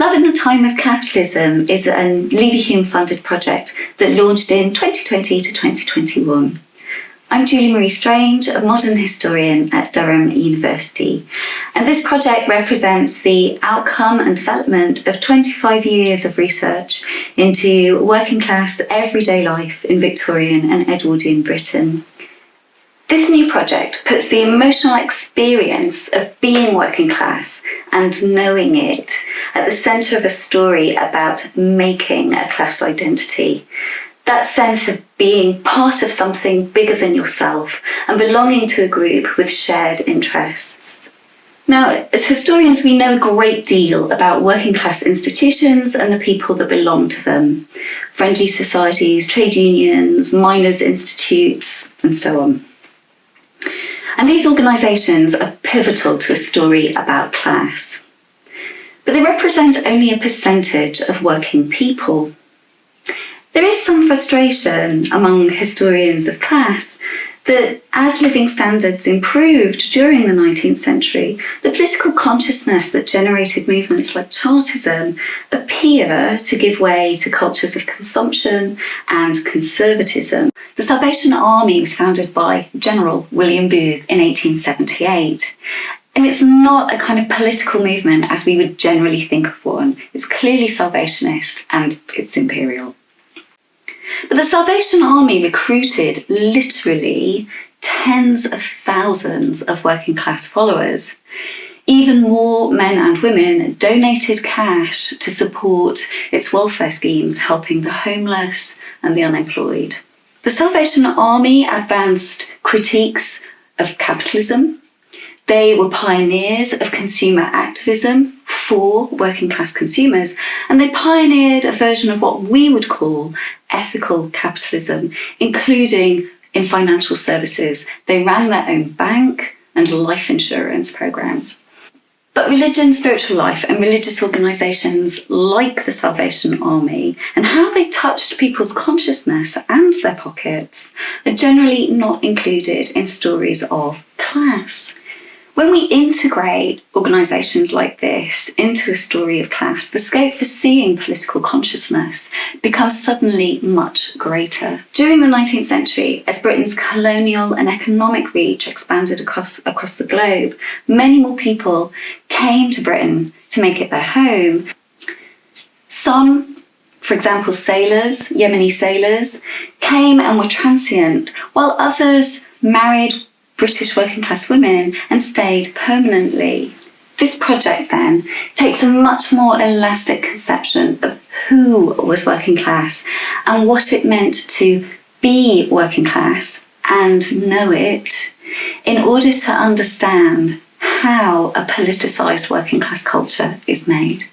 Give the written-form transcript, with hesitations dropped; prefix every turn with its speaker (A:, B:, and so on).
A: Love in the Time of Capitalism is a Leverhulme-funded project that launched in 2020 to 2021. I'm Julie Marie Strange, a modern historian at Durham University, and this project represents the outcome and development of 25 years of research into working class everyday life in Victorian and Edwardian Britain. This new project puts the emotional experience of being working class and knowing it at the centre of a story about making a class identity. That sense of being part of something bigger than yourself and belonging to a group with shared interests. Now, as historians, we know a great deal about working class institutions and the people that belong to them. Friendly societies, trade unions, miners' institutes, and so on. And these organisations are pivotal to a story about class. But they represent only a percentage of working people. There is some frustration among historians of class that as living standards improved during the 19th century, the political consciousness that generated movements like Chartism appear to give way to cultures of consumption and conservatism. The Salvation Army was founded by General William Booth in 1878. And it's not a kind of political movement as we would generally think of one. It's clearly salvationist and it's imperial. But the Salvation Army recruited literally tens of thousands of working class followers. Even more men and women donated cash to support its welfare schemes, helping the homeless and the unemployed. The Salvation Army advanced critiques of capitalism. They were pioneers of consumer activism for working class consumers, and they pioneered a version of what we would call ethical capitalism, including in financial services. They ran their own bank and life insurance programs. But religion, spiritual life, and religious organisations like the Salvation Army and how they touched people's consciousness and their pockets are generally not included in stories of class. When we integrate organisations like this into a story of class, the scope for seeing political consciousness becomes suddenly much greater. During the 19th century, as Britain's colonial and economic reach expanded across the globe, many more people came to Britain to make it their home. Some, for example, sailors, Yemeni sailors, came and were transient, while others married British working class women and stayed permanently. This project then takes a much more elastic conception of who was working class and what it meant to be working class and know it in order to understand how a politicised working class culture is made.